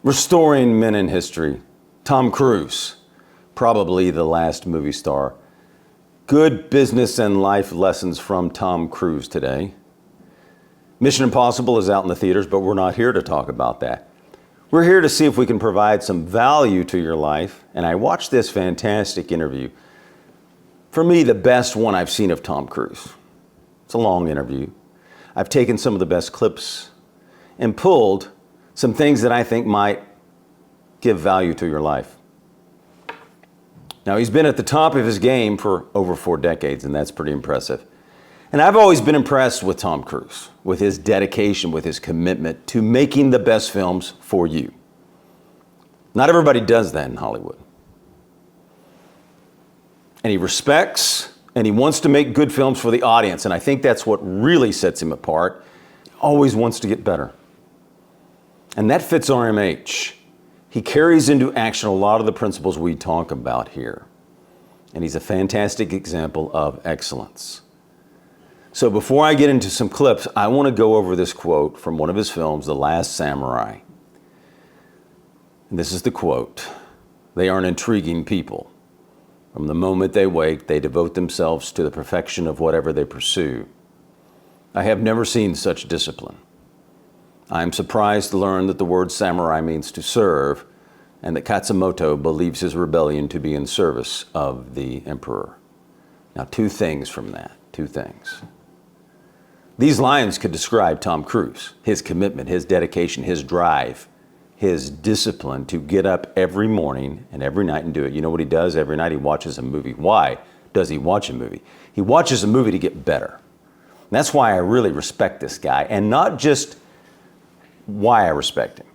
Restoring men in history. Tom Cruise, probably the last movie star. Good business and life lessons from Tom Cruise today. Mission Impossible is out in the theaters, but we're not here to talk about that. We're here to see if we can provide some value to your life. And I watched this fantastic interview. For me, the best one I've seen of Tom Cruise. It's a long interview. I've taken some of the best clips and pulled some things that I think might give value to your life. Now, he's been at the top of his game for over 4 decades, and that's pretty impressive. And I've always been impressed with Tom Cruise, with his dedication, with his commitment to making the best films for you. Not everybody does that in Hollywood. And he respects and he wants to make good films for the audience, and I think that's what really sets him apart. He always wants to get better. And that fits RMH. He carries into action a lot of the principles we talk about here. And he's a fantastic example of excellence. So before I get into some clips, I want to go over this quote from one of his films, The Last Samurai. And this is the quote: "They are an intriguing people. From the moment they wake, they devote themselves to the perfection of whatever they pursue. I have never seen such discipline. I am surprised to learn that the word samurai means to serve, and that Katsumoto believes his rebellion to be in service of the emperor." Now, 2 things from that, 2 things. These lines could describe Tom Cruise, his commitment, his dedication, his drive, his discipline to get up every morning and every night and do it. You know what he does every night? He watches a movie. Why does he watch a movie? He watches a movie to get better. And that's why I really respect this guy, and not just why I respect him.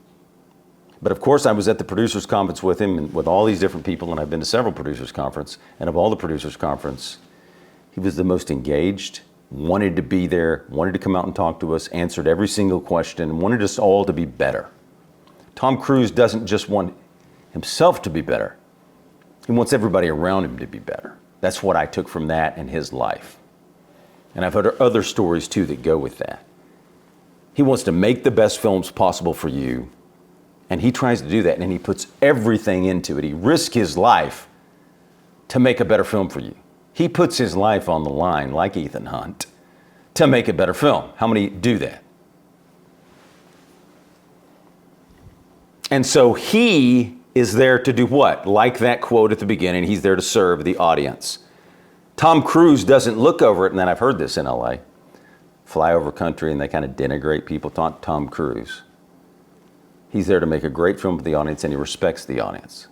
But of course, I was at the producers conference with him and with all these different people, and I've been to several producers conference, and of all the producers conference, he was the most engaged, wanted to be there, wanted to come out and talk to us, answered every single question, wanted us all to be better. Tom Cruise doesn't just want himself to be better. He wants everybody around him to be better. That's what I took from that in his life. And I've heard other stories too that go with that. He wants to make the best films possible for you, and he tries to do that, and he puts everything into it. He risks his life to make a better film for you. He puts his life on the line, like Ethan Hunt, to make a better film. How many do that? And so he is there to do what? Like that quote at the beginning, he's there to serve the audience. Tom Cruise doesn't look over it, and then I've heard this in LA, fly over country and they kind of denigrate people. Tom Cruise. He's there to make a great film for the audience, and he respects the audience.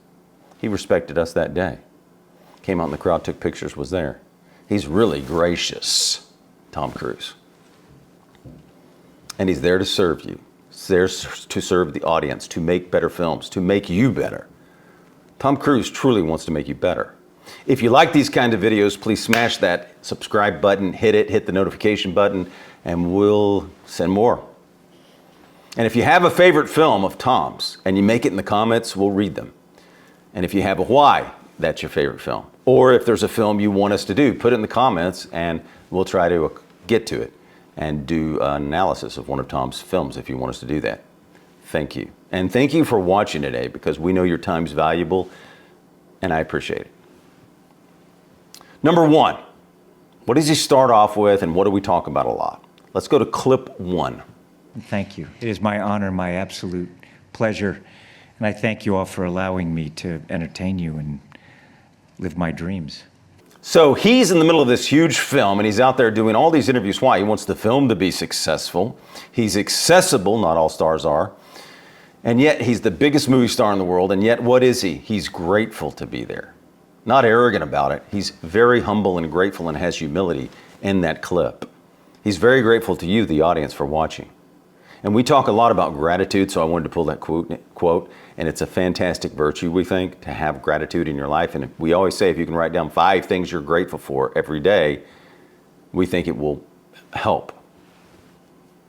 He respected us that day. Came out in the crowd, took pictures, was there. He's really gracious, Tom Cruise. And he's there to serve you. He's there to serve the audience, to make better films, to make you better. Tom Cruise truly wants to make you better. If you like these kind of videos, please smash that subscribe button, hit the notification button, and we'll send more. And if you have a favorite film of Tom's and you make it in the comments, we'll read them. And if you have a why that's your favorite film, or if there's a film you want us to do, put it in the comments and we'll try to get to it and do an analysis of one of Tom's films if you want us to do that. Thank you. And thank you for watching today, because we know your time's valuable and I appreciate it. Number 1, what does he start off with and what do we talk about a lot? Let's go to clip 1. Thank you. It is my honor, my absolute pleasure, and I thank you all for allowing me to entertain you and live my dreams. So he's in the middle of this huge film and he's out there doing all these interviews. Why? He wants the film to be successful. He's accessible, not all stars are. And yet he's the biggest movie star in the world, and yet what is he? He's grateful to be there. Not arrogant about it. He's very humble and grateful and has humility in that clip. He's very grateful to you, the audience, for watching. And we talk a lot about gratitude, so I wanted to pull that quote, and it's a fantastic virtue, we think, to have gratitude in your life. And we always say if you can write down 5 things you're grateful for every day, we think it will help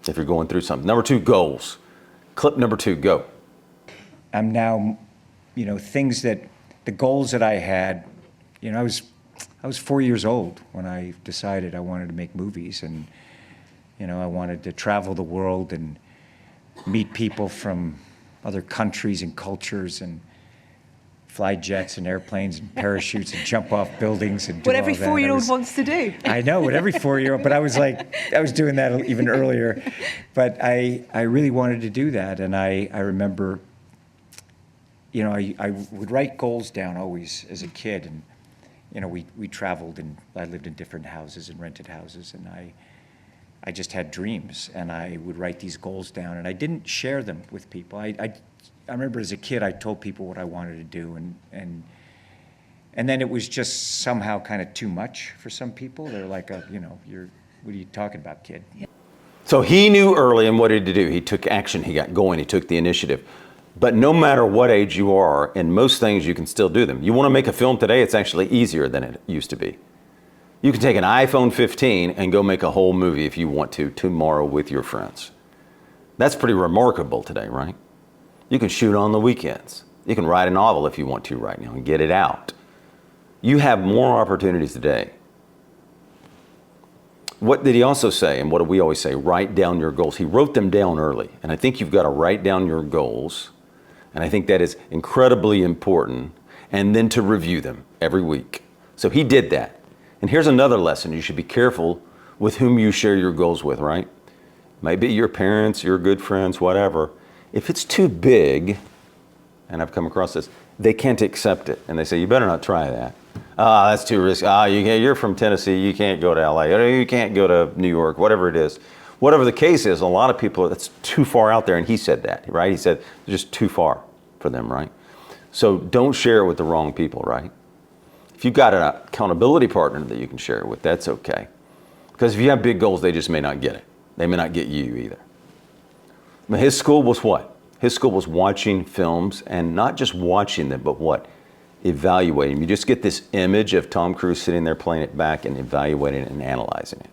if you're going through something. Number 2, goals. Clip number 2, go. I'm now, the goals that I had, I was 4 years old when I decided I wanted to make movies, and I wanted to travel the world and meet people from other countries and cultures and fly jets and airplanes and parachutes and jump off buildings and do What all every that. 4-year-old wants to do. I know, what every 4-year-old, but I was doing that even earlier. But I really wanted to do that, and I remember, you know, I would write goals down always as a kid, and, you know, we traveled, and I lived in different houses and rented houses, and I just had dreams, and I would write these goals down, and I didn't share them with people. I remember as a kid, I told people what I wanted to do, and then it was just somehow kind of too much for some people. They're like, you know, what are you talking about, kid? So he knew early, and what did he do? He took action, he got going, he took the initiative. But no matter what age you are, in most things you can still do them. You want to make a film today, it's actually easier than it used to be. You can take an iPhone 15 and go make a whole movie if you want to tomorrow with your friends. That's pretty remarkable today, right? You can shoot on the weekends. You can write a novel if you want to right now and get it out. You have more opportunities today. What did he also say, and what do we always say? Write down your goals. He wrote them down early, and I think you've got to write down your goals, and I think that is incredibly important, and then to review them every week. So he did that. And here's another lesson. You should be careful with whom you share your goals with, right? Maybe your parents, your good friends, whatever. If it's too big, and I've come across this, they can't accept it. And they say, you better not try that. That's too risky. You're from Tennessee, you can't go to LA. You can't go to New York, whatever it is. Whatever the case is, a lot of people, that's too far out there. And he said that, right? He said, it's just too far for them, right? So don't share it with the wrong people, right? If you've got an accountability partner that you can share it with, that's okay. Because if you have big goals, they just may not get it. They may not get you either. But his school was what? His school was watching films, and not just watching them, but what? Evaluating. You just get this image of Tom Cruise sitting there playing it back and evaluating it and analyzing it.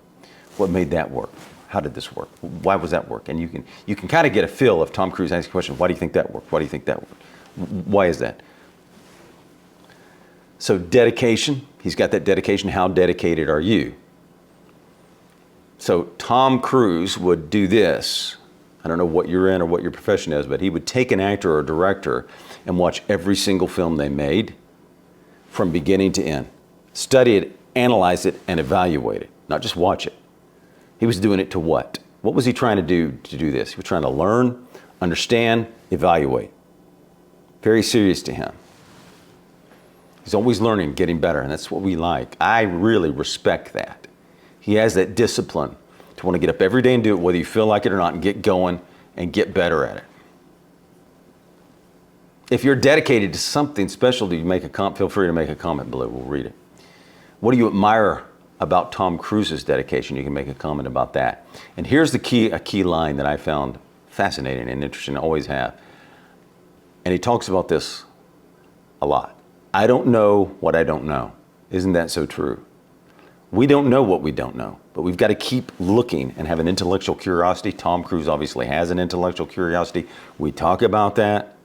What made that work? How did this work? Why was that work? And you can kind of get a feel of Tom Cruise asking a question, why do you think that worked? Why do you think that worked? Why is that? So dedication, he's got that dedication. How dedicated are you? So Tom Cruise would do this. I don't know what you're in or what your profession is, but he would take an actor or a director and watch every single film they made from beginning to end. Study it, analyze it, and evaluate it. Not just watch it. He was doing it to what? What was he trying to do this? He was trying to learn, understand, evaluate. Very serious to him. He's always learning, getting better, and that's what we like. I really respect that. He has that discipline to want to get up every day and do it, whether you feel like it or not, and get going and get better at it. If you're dedicated to something special, do you make a comment? Feel free to make a comment below. We'll read it. What do you admire about Tom Cruise's dedication? You can make a comment about that. And here's a key line that I found fascinating and interesting, I always have. And he talks about this a lot. I don't know what I don't know. Isn't that so true? We don't know what we don't know, but we've got to keep looking and have an intellectual curiosity. Tom Cruise obviously has an intellectual curiosity. We talk about that.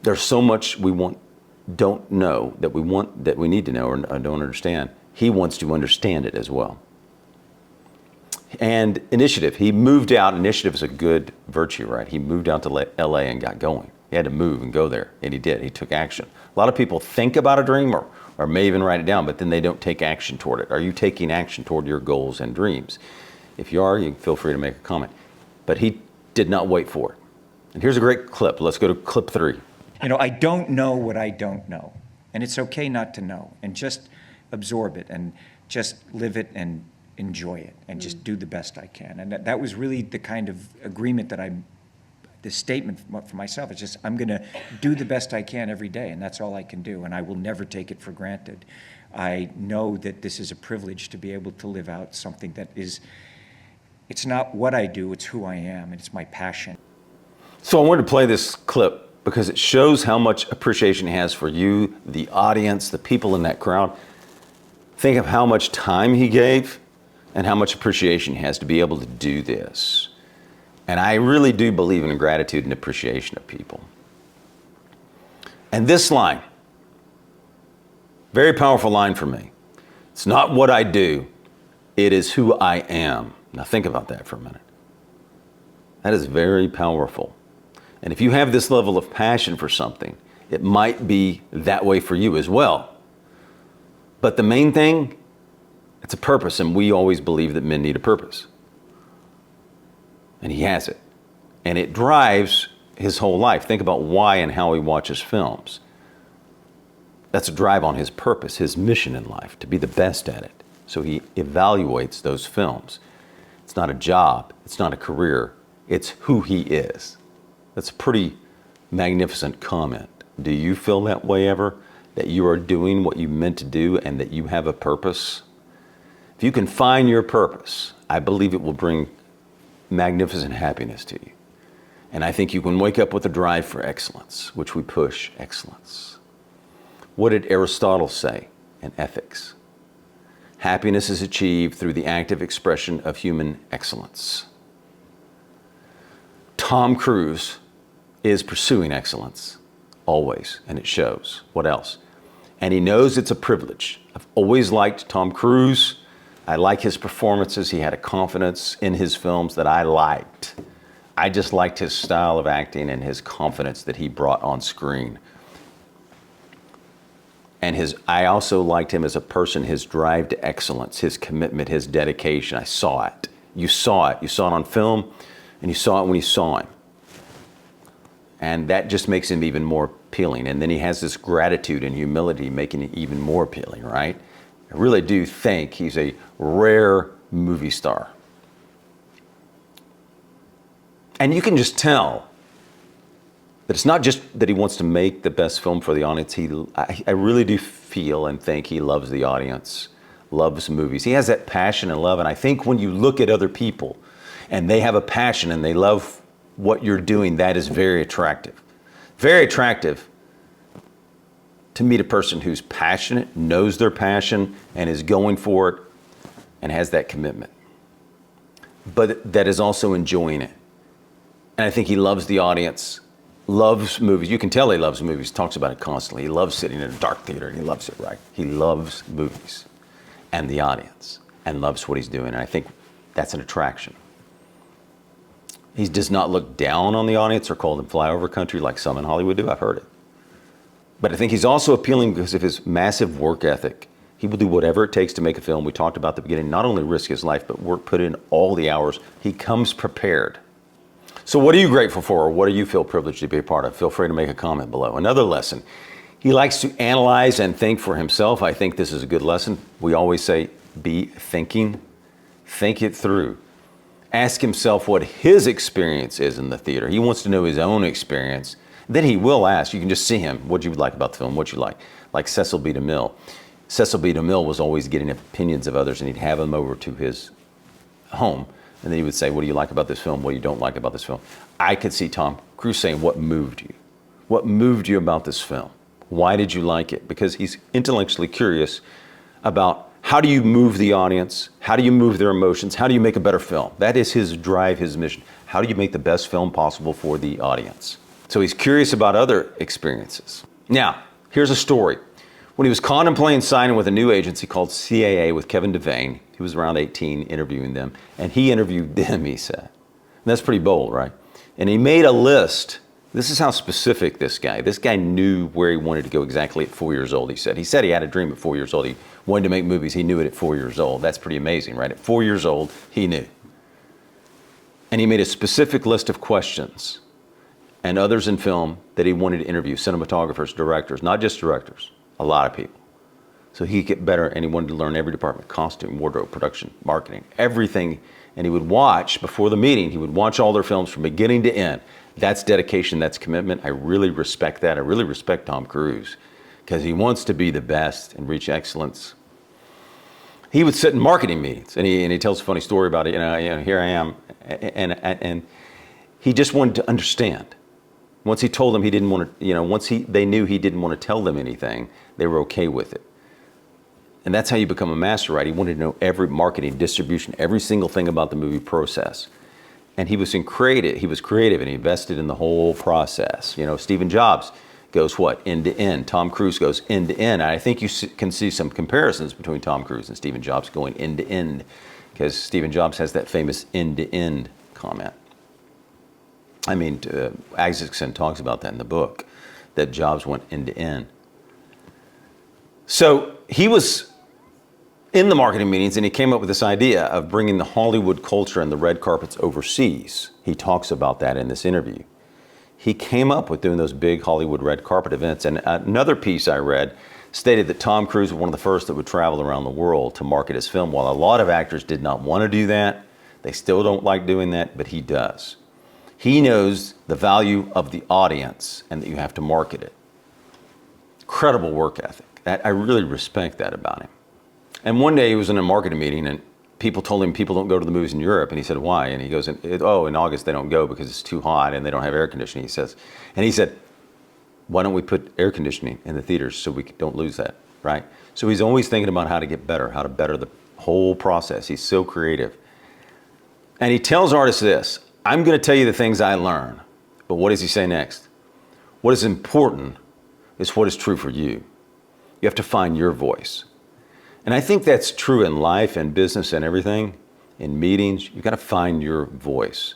There's so much don't know that we need to know or don't understand. He wants to understand it as well. And initiative. He moved out. Initiative is a good virtue, right? He moved out to LA and got going. He had to move and go there, and he did. He took action. A lot of people think about a dream or may even write it down, but then they don't take action toward it. Are you taking action toward your goals and dreams? If you are, you can feel free to make a comment. But he did not wait for it. And here's a great clip. Let's go to clip 3. You know, I don't know what I don't know. And it's okay not to know. And just absorb it and just live it and enjoy it and just do the best I can. And that was really the kind of agreement that the statement for myself. It's just, I'm going to do the best I can every day, and that's all I can do. And I will never take it for granted. I know that this is a privilege to be able to live out something that is, it's not what I do, it's who I am, and it's my passion. So I wanted to play this clip because it shows how much appreciation he has for you, the audience, the people in that crowd. Think of how much time he gave and how much appreciation he has to be able to do this. And I really do believe in gratitude and appreciation of people. And this line, very powerful line for me. It's not what I do, it is who I am. Now think about that for a minute. That is very powerful. And if you have this level of passion for something, it might be that way for you as well. But the main thing, it's a purpose, and we always believe that men need a purpose. And he has it. And it drives his whole life. Think about why and how he watches films. That's a drive on his purpose, his mission in life, to be the best at it. So he evaluates those films. It's not a job, it's not a career, it's who he is. That's a pretty magnificent comment. Do you feel that way ever? That you are doing what you meant to do and that you have a purpose? If you can find your purpose, I believe it will bring magnificent happiness to you. And I think you can wake up with a drive for excellence, which we push excellence. What did Aristotle say in Ethics? Happiness is achieved through the active expression of human excellence. Tom Cruise is pursuing excellence, always, and it shows. What else? And he knows it's a privilege. I've always liked Tom Cruise. I like his performances. He had a confidence in his films that I liked. I just liked his style of acting and his confidence that he brought on screen. And I also liked him as a person, his drive to excellence, his commitment, his dedication. I saw it. You saw it. You saw it on film, and you saw it when you saw him. And that just makes him even more appealing. And then he has this gratitude and humility making it even more appealing, right? I really do think he's a rare movie star. And you can just tell that it's not just that he wants to make the best film for the audience. I really do feel and think he loves the audience, loves movies. He has that passion and love. And I think when you look at other people and they have a passion and they love what you're doing, that is very attractive. Very attractive to meet a person who's passionate, knows their passion, and is going for it and has that commitment. But that is also enjoying it. And I think he loves the audience, loves movies. You can tell he loves movies, talks about it constantly. He loves sitting in a dark theater, and he loves it, right? He loves movies and the audience and loves what he's doing. And I think that's an attraction. He does not look down on the audience or call them flyover country like some in Hollywood do. I've heard it. But I think he's also appealing because of his massive work ethic. He will do whatever it takes to make a film. We talked about at the beginning, not only risk his life, but put in all the hours. He comes prepared. So what are you grateful for, or what do you feel privileged to be a part of? Feel free to make a comment below. Another lesson, he likes to analyze and think for himself. I think this is a good lesson. We always say, be thinking. Think it through. Ask himself what his experience is in the theater. He wants to know his own experience. Then he will ask. You can just see him. What you would like about the film? What you like? Like Cecil B. DeMille. Cecil B. DeMille was always getting opinions of others, and he'd have them over to his home. And then he would say, what do you like about this film? What do you don't like about this film? I could see Tom Cruise saying, what moved you? What moved you about this film? Why did you like it? Because he's intellectually curious about how do you move the audience? How do you move their emotions? How do you make a better film? That is his drive, his mission. How do you make the best film possible for the audience? So he's curious about other experiences. Now, here's a story. When he was contemplating signing with a new agency called CAA with Kevin Devane, he was around 18 interviewing them, and he interviewed them, he said. And that's pretty bold, right? And he made a list. This is how specific this guy knew where he wanted to go exactly at 4 years old, he said. He said he had a dream at 4 years old. He wanted to make movies. He knew it at 4 years old. That's pretty amazing, right? At 4 years old, he knew. And he made a specific list of questions and others in film that he wanted to interview, cinematographers, directors, not just directors, a lot of people. So he could get better, and he wanted to learn every department, costume, wardrobe, production, marketing, everything. And he would watch, before the meeting, he would watch all their films from beginning to end. That's dedication, that's commitment. I really respect that. I really respect Tom Cruise because he wants to be the best and reach excellence. He would sit in marketing meetings, and he tells a funny story about it. Here I am, and he just wanted to understand. Once he told them he didn't want to, they knew he didn't want to tell them anything, they were okay with it. And that's how you become a master, right? He wanted to know every marketing, distribution, every single thing about the movie process. And he was creative, and he invested in the whole process. Stephen Jobs goes end to end. Tom Cruise goes end to end. I think you can see some comparisons between Tom Cruise and Stephen Jobs going end to end, because Stephen Jobs has that famous end to end comment. I mean, Isaacson talks about that in the book, that Jobs went end to end. So he was in the marketing meetings and he came up with this idea of bringing the Hollywood culture and the red carpets overseas. He talks about that in this interview. He came up with doing those big Hollywood red carpet events. And another piece I read stated that Tom Cruise was one of the first that would travel around the world to market his film. While a lot of actors did not want to do that, they still don't like doing that, but he does. He knows the value of the audience and that you have to market it. Incredible work ethic. I really respect that about him. And one day he was in a marketing meeting and people told him people don't go to the movies in Europe. And he said, why? And he goes, in August they don't go because it's too hot and they don't have air conditioning, he says. And he said, why don't we put air conditioning in the theaters so we don't lose that, right? So he's always thinking about how to get better, how to better the whole process. He's so creative. And he tells artists this, I'm going to tell you the things I learn. But what does he say next? What is important is what is true for you. You have to find your voice. And I think that's true in life and business and everything. In meetings, you've got to find your voice.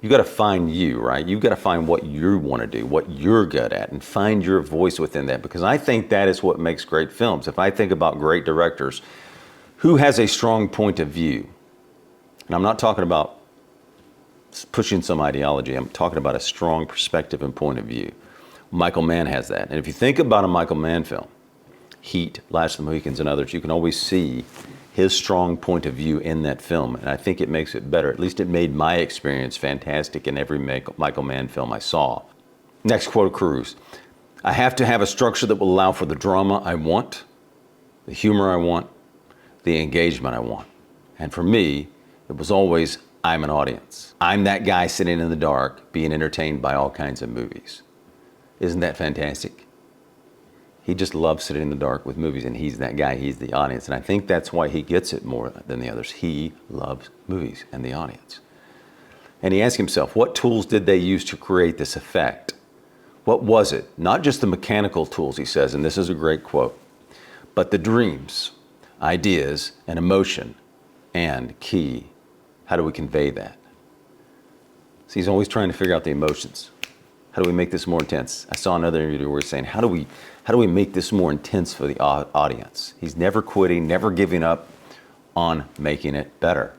You've got to find you, right? You've got to find what you want to do, what you're good at, and find your voice within that. Because I think that is what makes great films. If I think about great directors, who has a strong point of view? And I'm not talking about pushing some ideology. I'm talking about a strong perspective and point of view. Michael Mann has that. And if you think about a Michael Mann film, Heat, Last of the Mohicans, and others, you can always see his strong point of view in that film. And I think it makes it better. At least it made my experience fantastic in every Michael Mann film I saw. Next quote of Cruise. I have to have a structure that will allow for the drama I want, the humor I want, the engagement I want. And for me, it was always, I'm an audience. I'm that guy sitting in the dark being entertained by all kinds of movies. Isn't that fantastic? He just loves sitting in the dark with movies, and he's that guy, he's the audience. And I think that's why he gets it more than the others. He loves movies and the audience. And he asked himself, what tools did they use to create this effect? What was it? Not just the mechanical tools, he says, and this is a great quote, but the dreams, ideas, and emotion, and key, how do we convey that? So he's always trying to figure out the emotions. How do we make this more intense? I saw another interview where he's saying, how do we make this more intense for the audience? He's never quitting, never giving up on making it better.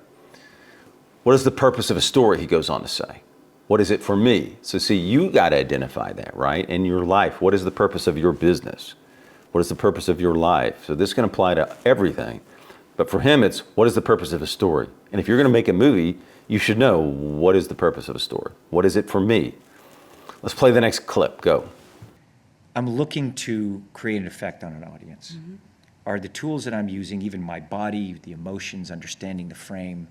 What is the purpose of a story, he goes on to say. What is it for me? So see, you got to identify that, right? In your life, what is the purpose of your business? What is the purpose of your life? So this can apply to everything. But for him, it's what is the purpose of a story? And if you're going to make a movie, you should know what is the purpose of a story. What is it for me? Let's play the next clip. Go. I'm looking to create an effect on an audience. Mm-hmm. Are the tools that I'm using, even my body, the emotions, understanding the frame,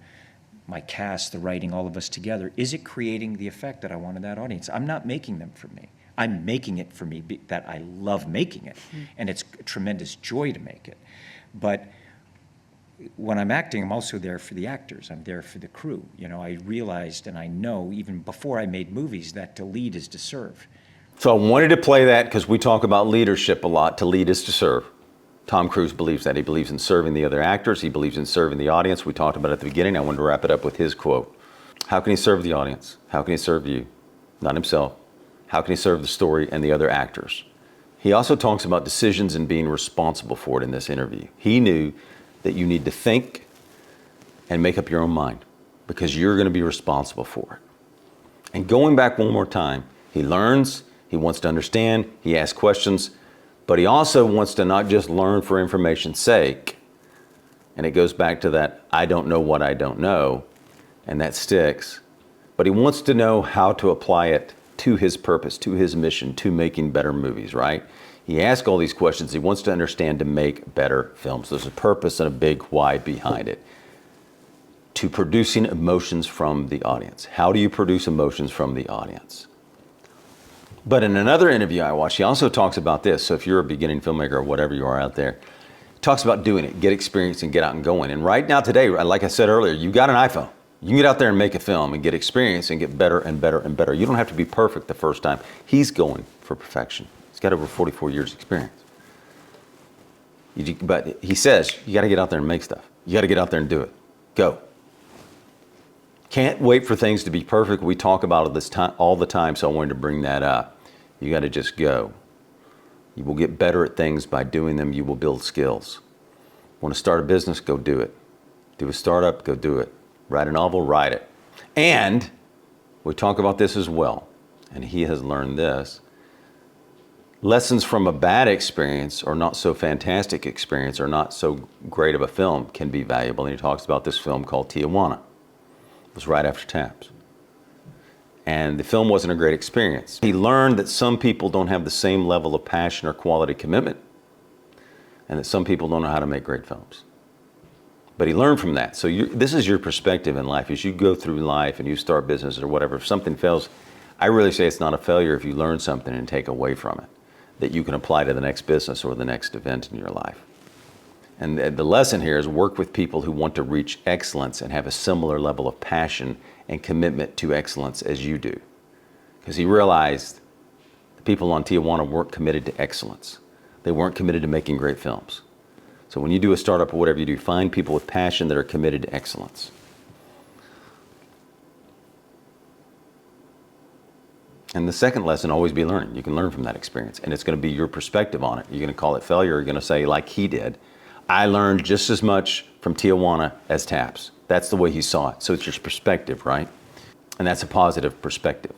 my cast, the writing, all of us together, is it creating the effect that I want in that audience? I'm not making them for me. I'm making it for me that I love making it. Mm-hmm. And it's a tremendous joy to make it. But when I'm acting, I'm also there for the actors. I'm there for the crew. You know, I realized and I know even before I made movies that to lead is to serve. So I wanted to play that because we talk about leadership a lot. To lead is to serve. Tom Cruise believes that. He believes in serving the other actors. He believes in serving the audience. We talked about it at the beginning. I wanted to wrap it up with his quote. How can he serve the audience? How can he serve you? Not himself. How can he serve the story and the other actors? He also talks about decisions and being responsible for it in this interview. He knew that you need to think and make up your own mind because you're going to be responsible for it. And going back one more time, he learns, he wants to understand, he asks questions, but he also wants to not just learn for information's sake. And it goes back to that, I don't know what I don't know, and that sticks. But he wants to know how to apply it to his purpose, to his mission, to making better movies, right? He asks all these questions. He wants to understand to make better films. There's a purpose and a big why behind it. To producing emotions from the audience. How do you produce emotions from the audience? But in another interview I watched, he also talks about this. So if you're a beginning filmmaker or whatever you are out there, he talks about doing it, get experience and get out and going. And right now today, like I said earlier, you got an iPhone. You can get out there and make a film and get experience and get better and better and better. You don't have to be perfect the first time. He's going for perfection. He's got over 44 years experience. But he says, you got to get out there and make stuff. You got to get out there and do it. Go. Can't wait for things to be perfect. We talk about this time all the time, so I wanted to bring that up. You got to just go. You will get better at things by doing them. You will build skills. Want to start a business? Go do it. Do a startup? Go do it. Write a novel? Write it. And we talk about this as well, and he has learned this. Lessons from a bad experience or not so fantastic experience or not so great of a film can be valuable. And he talks about this film called Tijuana. It was right after Taps. And the film wasn't a great experience. He learned that some people don't have the same level of passion or quality commitment, and that some people don't know how to make great films. But he learned from that. So this is your perspective in life. As you go through life and you start business or whatever, if something fails, I really say it's not a failure if you learn something and take away from it that you can apply to the next business or the next event in your life. And the lesson here is work with people who want to reach excellence and have a similar level of passion and commitment to excellence as you do. Because he realized the people on Tijuana weren't committed to excellence. They weren't committed to making great films. So when you do a startup or whatever you do, find people with passion that are committed to excellence. And the second lesson, always be learning. You can learn from that experience, and it's going to be your perspective on it. You're going to call it failure. You're going to say, like he did, I learned just as much from Tijuana as Taps. That's the way he saw it. So it's your perspective, right? And that's a positive perspective.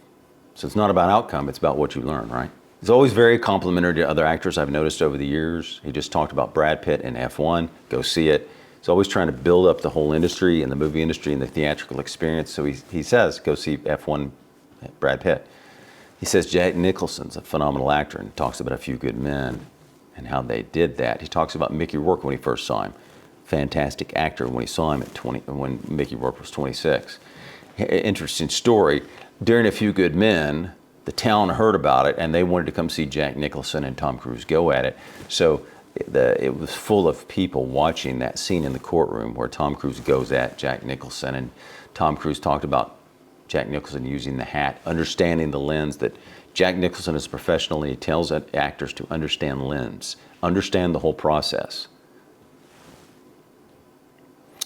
So it's not about outcome, it's about what you learn, right? He's always very complimentary to other actors I've noticed over the years. He just talked about Brad Pitt in F1. Go see it. He's always trying to build up the whole industry and the movie industry and the theatrical experience. So he says, go see F1, Brad Pitt. He says Jack Nicholson's a phenomenal actor and talks about A Few Good Men and how they did that. He talks about Mickey Rourke when he first saw him. Fantastic actor when he saw him at 20, when Mickey Rourke was 26. Interesting story. During A Few Good Men, the town heard about it and they wanted to come see Jack Nicholson and Tom Cruise go at it. So it was full of people watching that scene in the courtroom where Tom Cruise goes at Jack Nicholson, and Tom Cruise talked about Jack Nicholson using the hat, understanding the lens, that Jack Nicholson is professional and he tells actors to understand lens, understand the whole process.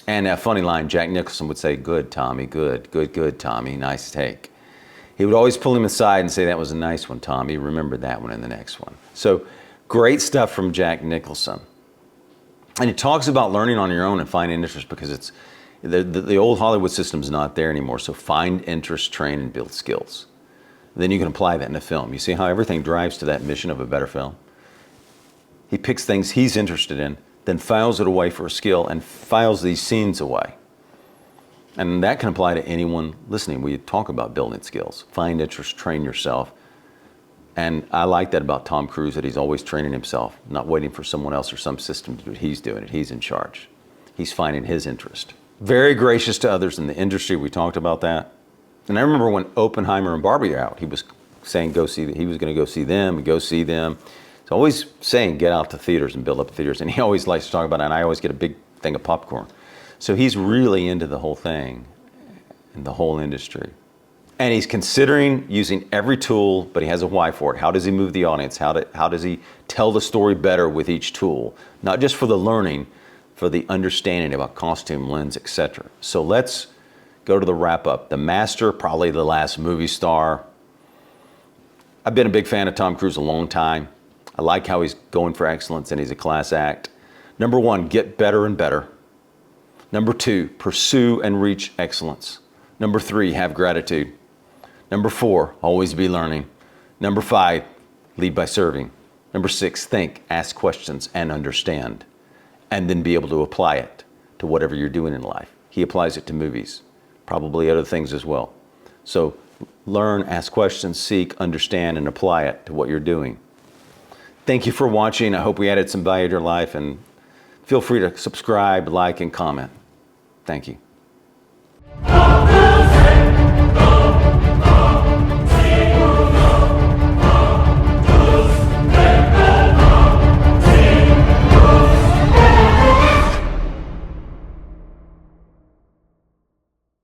And a funny line, Jack Nicholson would say, good, Tommy, good, Tommy, nice take. He would always pull him aside and say, that was a nice one, Tommy, remember that one in the next one. So great stuff from Jack Nicholson. And he talks about learning on your own and finding interest, because it's the old Hollywood system's not there anymore. So find interest, train, and build skills. Then you can apply that in a film. You see how everything drives to that mission of a better film? He picks things he's interested in, then files it away for a skill and files these scenes away. And that can apply to anyone listening. We talk about building skills. Find interest, train yourself. And I like that about Tom Cruise, that he's always training himself, not waiting for someone else or some system to do it. He's doing it. He's in charge. He's finding his interest. Very gracious to others in the industry. We talked about that. And I remember when Oppenheimer and Barbie are out, he was saying he was going to go see them and go see them. He's always saying get out to theaters and build up theaters. And he always likes to talk about it, and I always get a big thing of popcorn. So he's really into the whole thing and the whole industry. And he's considering using every tool, but he has a why for it. How does he move the audience? How does he tell the story better with each tool? Not just for the learning, for the understanding about costume, lens, etc. So let's go to the wrap up. The master, probably the last movie star. I've been a big fan of Tom Cruise a long time. I like how he's going for excellence and he's a class act. Number one, get better and better. Number two, pursue and reach excellence. Number three, have gratitude. Number four, always be learning. Number five, lead by serving. Number six, think, ask questions, and understand. And then be able to apply it to whatever you're doing in life. He applies it to movies, probably other things as well. So learn, ask questions, seek, understand, and apply it to what you're doing. Thank you for watching. I hope we added some value to your life, and feel free to subscribe, like, and comment. Thank you.